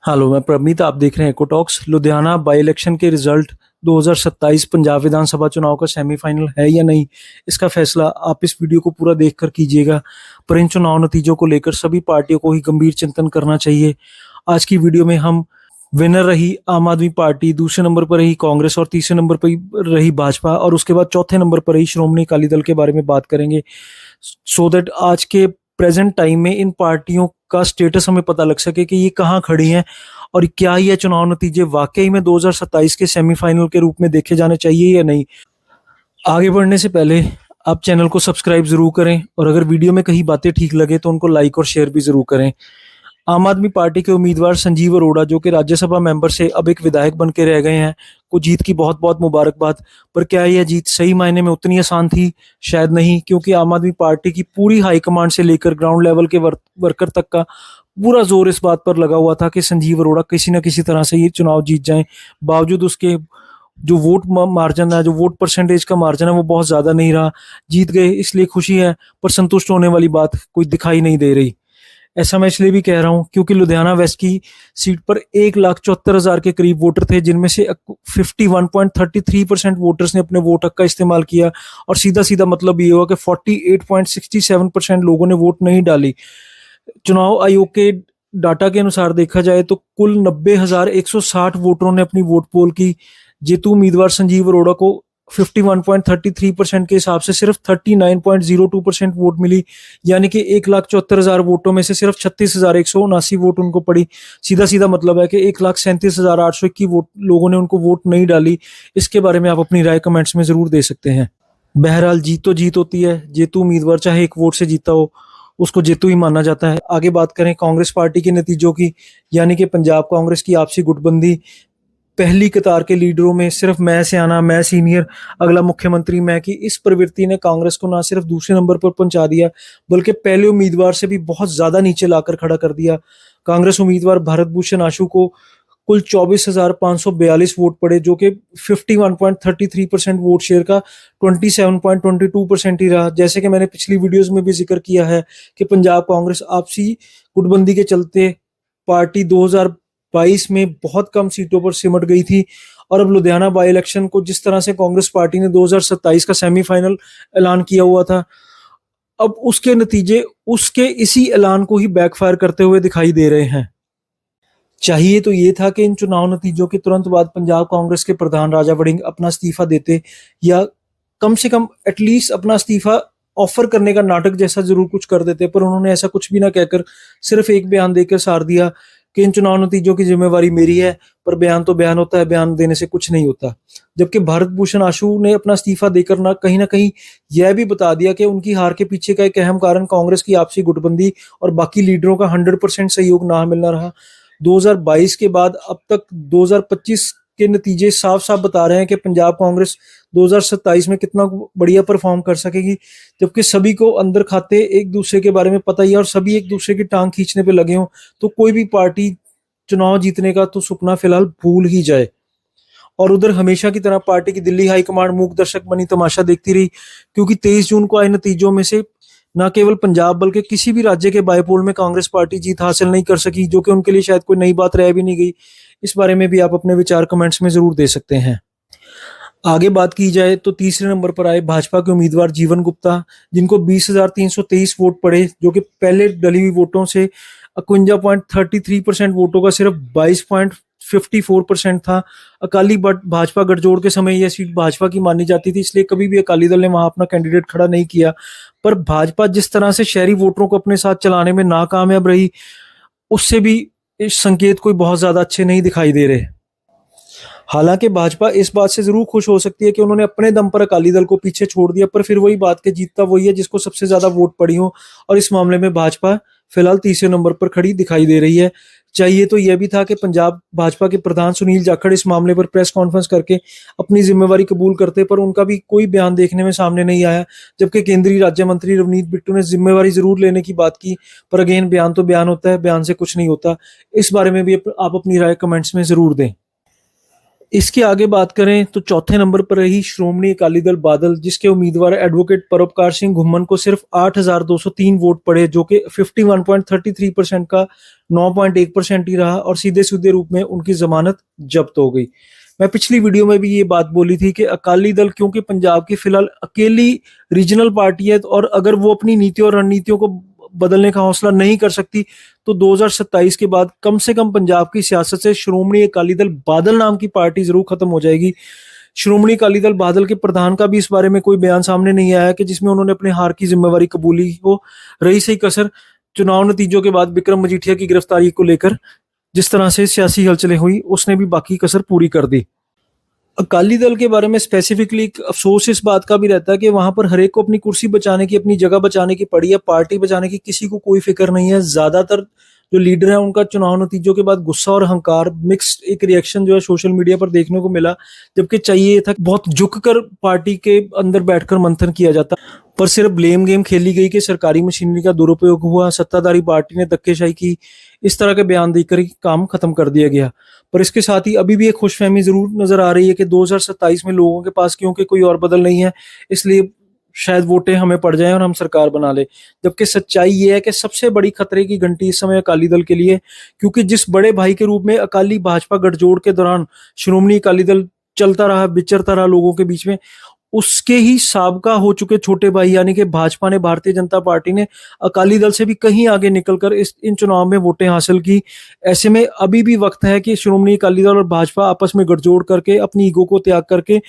Hello, मैं प्रमीत। आप देख रहे हैं इकोटॉक्स। लुधियाना बाई इलेक्शन के रिजल्ट 2027 पंजाब विधानसभा चुनाव का सेमीफाइनल है या नहीं, इसका फैसला आप इस वीडियो को पूरा देखकर कीजिएगा। पर इन चुनाव नतीजों को लेकर सभी पार्टियों को ही गंभीर चिंतन करना चाहिए। आज की वीडियो में हम विनर रही आम आदमी पार्टी, दूसरे नंबर पर रही कांग्रेस और तीसरे नंबर पर रही भाजपा, और उसके बाद चौथे नंबर पर रही श्रोमणी अकाली दल के बारे में बात करेंगे, सो दैट आज के प्रेजेंट टाइम में इन पार्टियों का स्टेटस हमें पता लग सके कि ये कहाँ खड़ी हैं और क्या ये चुनाव नतीजे वाकई में 2027 के सेमीफाइनल के रूप में देखे जाने चाहिए या नहीं। आगे बढ़ने से पहले आप चैनल को सब्सक्राइब जरूर करें, और अगर वीडियो में कहीं बातें ठीक लगे तो उनको लाइक और शेयर भी जरूर करें। आम आदमी पार्टी के उम्मीदवार संजीव अरोड़ा, जो कि राज्यसभा मेंबर से अब एक विधायक बन के रह गए हैं, को जीत की बहुत बहुत मुबारकबाद। पर क्या यह जीत सही मायने में उतनी आसान थी? शायद नहीं, क्योंकि आम आदमी पार्टी की पूरी हाईकमांड से लेकर ग्राउंड लेवल के वर्कर तक का पूरा जोर इस बात पर लगा हुआ था कि संजीव अरोड़ा किसी न किसी तरह से ये चुनाव जीत जाएं। बावजूद उसके जो वोट मार्जिन है, जो वोट परसेंटेज का मार्जिन है, वो बहुत ज्यादा नहीं रहा। जीत गए इसलिए खुशी है, पर संतुष्ट होने वाली बात कोई दिखाई नहीं दे रही। ऐसा मैं इसलिए भी कह रहा हूं क्योंकि लुधियाना वेस्ट की सीट पर 1,74,000 के करीब वोटर थे, जिनमें से 51.33% वोटर्स ने अपने वोट हक का इस्तेमाल किया, और सीधा सीधा मतलब ये हुआ कि 48.67% लोगों ने वोट नहीं डाली। चुनाव आयोग के डाटा के अनुसार देखा जाए तो कुल 90,160 वोटरों ने अपनी वोट पोल की। जेतु उम्मीदवार संजीव अरोड़ा को 51.33% के हिसाब से सिर्फ 39.02% वोट मिली, यानी कि 1,74,000 वोटों में से सिर्फ 36,179 वोट उनको पड़ी। सीधा सीधा मतलब है कि 1,37,821 वोट लोगों ने उनको वोट नहीं डाली। इसके बारे में आप अपनी राय कमेंट्स में जरूर दे सकते हैं। बहरहाल जीत तो जीत होती है। जेतु उम्मीदवार चाहे एक वोट से जीता हो, उसको जेतु ही माना जाता है। आगे बात करें कांग्रेस पार्टी के नतीजों की, यानी कि पंजाब कांग्रेस की आपसी गुटबंदी। पहली कतार के लीडरों में सिर्फ मैं सियाना, मैं सीनियर, अगला मुख्यमंत्री मैं की इस प्रवृत्ति ने कांग्रेस को ना सिर्फ दूसरे नंबर पर पहुंचा दिया, बल्कि पहले उम्मीदवार से भी बहुत ज्यादा नीचे लाकर खड़ा कर दिया। कांग्रेस उम्मीदवार भरत भूषण आशु को कुल 24,542 वोट पड़े, जो कि 51.33% वोट शेयर का 27.22% ही रहा। जैसे कि मैंने पिछली वीडियोस में भी जिक्र किया है कि पंजाब कांग्रेस आपसी गुटबंदी के चलते पार्टी 2022 में बहुत कम सीटों पर सिमट गई थी, और अब लुधियाना बाई इलेक्शन को जिस तरह से कांग्रेस पार्टी ने 2027 का सेमीफाइनल ऐलान किया हुआ था, अब उसके नतीजे उसके इसी ऐलान को ही बैकफायर करते हुए दिखाई दे रहे हैं। चाहिए तो ये था कि इन चुनाव नतीजों के तुरंत बाद पंजाब कांग्रेस के प्रधान राजा वड़िंग अपना इस्तीफा देते, या कम से कम एटलीस्ट अपना इस्तीफा ऑफर करने का नाटक जैसा जरूर कुछ कर देते। पर उन्होंने ऐसा कुछ भी ना कहकर सिर्फ एक बयान देकर सार दिया कि इन चुनाव नतीजों की जिम्मेवारी मेरी है। पर बयान तो बयान होता है, बयान देने से कुछ नहीं होता। जबकि भारत भूषण आशु ने अपना इस्तीफा देकर ना कहीं यह भी बता दिया कि उनकी हार के पीछे का एक अहम कारण कांग्रेस की आपसी गुटबंदी और बाकी लीडरों का 100% सहयोग ना मिलना रहा। 2022 के बाद अब तक 2025 के नतीजे साफ साफ बता रहे हैं कि पंजाब कांग्रेस 2027 में कितना बढ़िया परफॉर्म कर सकेगी, जबकि सभी को अंदर खाते एक दूसरे के बारे में पता ही है और सभी एक दूसरे की टांग खींचने पे लगे हों, तो कोई भी पार्टी चुनाव जीतने का तो सपना फिलहाल भूल ही जाए। और उधर हमेशा की तरह पार्टी की दिल्ली हाईकमांड मूक दर्शक बनी तमाशा देखती रही, क्योंकि 23 जून को आए नतीजों में से न केवल पंजाब बल्कि किसी भी राज्य के बायपोल में कांग्रेस पार्टी जीत हासिल नहीं कर सकी, जो कि उनके लिए शायद कोई नई बात रह भी नहीं गई। इस बारे में भी आप अपने विचार कमेंट्स में जरूर दे सकते हैं। आगे बात की जाए तो तीसरे नंबर पर आए भाजपा के उम्मीदवार जीवन गुप्ता, जिनको 20,323 वोट पड़े, जो कि पहले डली हुई वोटों से 51.33% वोटों का सिर्फ 22.54% था। अकाली भाजपा गठजोड़ के समय यह सीट भाजपा की मानी जाती थी, इसलिए कभी भी अकाली दल ने वहां अपना कैंडिडेट खड़ा नहीं किया। पर भाजपा जिस तरह से शहरी वोटरों को अपने साथ चलाने में नाकामयाब रही, उससे भी इस संकेत कोई बहुत ज्यादा अच्छे नहीं दिखाई दे रहे। हालांकि भाजपा इस बात से जरूर खुश हो सकती है कि उन्होंने अपने दम पर अकाली दल को पीछे छोड़ दिया, पर फिर वही बात के जीतता वही है जिसको सबसे ज्यादा वोट पड़ी हो, और इस मामले में भाजपा फिलहाल तीसरे नंबर पर खड़ी दिखाई दे रही है। चाहिए तो यह भी था कि पंजाब भाजपा के प्रधान सुनील जाखड़ इस मामले पर प्रेस कॉन्फ्रेंस करके अपनी जिम्मेवारी कबूल करते, पर उनका भी कोई बयान देखने में सामने नहीं आया। जबकि केंद्रीय राज्य मंत्री रवनीत बिट्टू ने जिम्मेवारी जरूर लेने की बात की, पर अगेन बयान तो बयान होता है, बयान से कुछ नहीं होता। इस बारे में भी आप अपनी राय कमेंट्स में जरूर दें। इसके आगे बात करें तो चौथे नंबर पर रही श्रोमणी अकाली दल बादल, जिसके उम्मीदवार एडवोकेट परोपकार सिंह घुम्मन को सिर्फ 8,203 वोट पड़े, जो कि 51.33% का 9.1% ही रहा और सीधे सीधे रूप में उनकी जमानत जब्त हो गई। मैं पिछली वीडियो में भी ये बात बोली थी कि अकाली दल क्योंकि पंजाब की फिलहाल अकेली रीजनल पार्टी है, और अगर वो अपनी नीतियों और रणनीतियों को बदलने का हौसला नहीं कर सकती तो 2027 के बाद कम से कम पंजाब की सियासत से श्रोमणी अकाली दल बादल नाम की पार्टी जरूर खत्म हो जाएगी। श्रोमणी अकाली दल बादल के प्रधान का भी इस बारे में कोई बयान सामने नहीं आया कि जिसमें उन्होंने अपने हार की जिम्मेवारी कबूली हो। रही सही कसर चुनाव नतीजों के बाद विक्रम मजीठिया की गिरफ्तारी को लेकर जिस तरह से सियासी हलचलें हुई, उसने भी बाकी कसर पूरी कर दी। अकाली दल के बारे में स्पेसिफिकली एक अफसोस इस बात का भी रहता है कि वहां पर हर एक को अपनी कुर्सी बचाने की, अपनी जगह बचाने की पड़ी है, पार्टी बचाने की किसी को कोई फिक्र नहीं है। ज्यादातर जो लीडर है उनका चुनाव नतीजों के बाद गुस्सा और अहंकार मिक्स्ड एक रिएक्शन जो है सोशल मीडिया पर देखने को मिला, जबकि चाहिए था बहुत झुककर पार्टी के अंदर बैठकर मंथन किया जाता, पर सिर्फ ब्लेम गेम खेली गई कि सरकारी मशीनरी का दुरुपयोग हुआ, सत्ताधारी पार्टी ने धक्केशाही की, इस तरह के बयान देकर ही काम खत्म कर दिया गया। पर इसके साथ ही अभी भी एक खुशफहमी जरूर नजर आ रही है कि 2027 में लोगों के पास क्योंकि कोई और बदल नहीं है, इसलिए शायद वोटें हमें पड़ जाएं और हम सरकार बना ले। जबकि सच्चाई ये है कि सबसे बड़ी खतरे की घंटी इस समय अकाली दल के लिए, क्योंकि जिस बड़े भाई के रूप में अकाली भाजपा गठजोड़ के दौरान श्रोमणी अकाली दल चलता रहा, विचरता रहा लोगों के बीच में, उसके ही साबका हो चुके छोटे भाई यानी कि भाजपा ने, भारतीय जनता पार्टी ने अकाली दल से भी कहीं आगे निकलकर इन चुनाव में वोटें हासिल की। ऐसे में अभी भी वक्त है कि श्रोमणी अकाली दल और भाजपा आपस में गठजोड़ करके अपनी ईगो को त्याग करके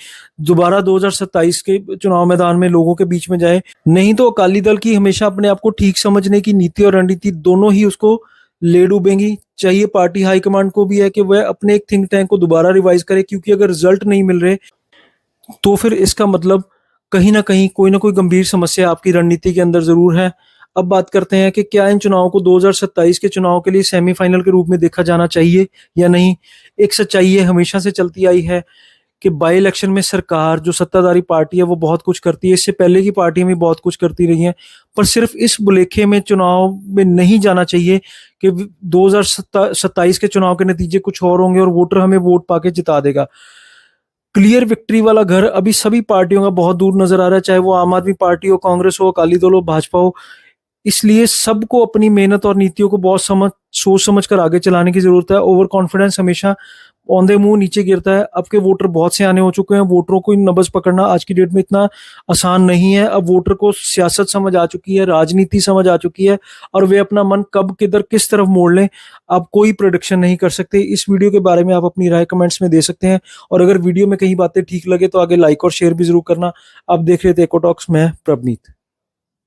दोबारा 2027 के चुनाव मैदान में लोगों के बीच में जाए। नहीं तो अकाली दल की हमेशा अपने आप को ठीक समझने की नीति और रणनीति दोनों ही उसको ले डूबेंगी। चाहिए पार्टी हाईकमांड को भी है कि वह अपने एक थिंक टैंक को दोबारा रिवाइज करे, क्योंकि अगर रिजल्ट नहीं मिल रहे तो फिर इसका मतलब कहीं ना कहीं कोई ना कोई गंभीर समस्या आपकी रणनीति के अंदर जरूर है। अब बात करते हैं कि क्या इन चुनावों को 2027 के चुनाव के लिए सेमीफाइनल के रूप में देखा जाना चाहिए या नहीं। एक सच्चाई ये हमेशा से चलती आई है कि बाई इलेक्शन में सरकार जो सत्ताधारी पार्टी है वो बहुत कुछ करती है, इससे पहले की पार्टियां भी बहुत कुछ करती रही हैं, पर सिर्फ इस बुलेखे में चुनाव में नहीं जाना चाहिए कि 2027 के चुनाव के नतीजे कुछ और होंगे और वोटर हमें वोट पाके जिता देगा। क्लियर विक्ट्री वाला घर अभी सभी पार्टियों का बहुत दूर नजर आ रहा है, चाहे वो आम आदमी पार्टी हो, कांग्रेस हो, अकाली दल हो, भाजपा हो। इसलिए सबको अपनी मेहनत और नीतियों को बहुत सोच समझ कर आगे चलाने की जरूरत है। ओवर कॉन्फिडेंस हमेशा औंधे मुंह नीचे गिरता है। अब के वोटर बहुत से आने हो चुके हैं, वोटरों को नब्ज पकड़ना आज की डेट में इतना आसान नहीं है। अब वोटर को सियासत समझ आ चुकी है, राजनीति समझ आ चुकी है, और वे अपना मन कब किधर किस तरफ मोड़ लें आप कोई प्रोडिक्शन नहीं कर सकते। इस वीडियो के बारे में आप अपनी राय कमेंट्स में दे सकते हैं, और अगर वीडियो में कहीं बातें ठीक लगे तो आगे लाइक और शेयर भी जरूर करना। आप देख रहे थे इकोटॉक्स में प्रवनीत।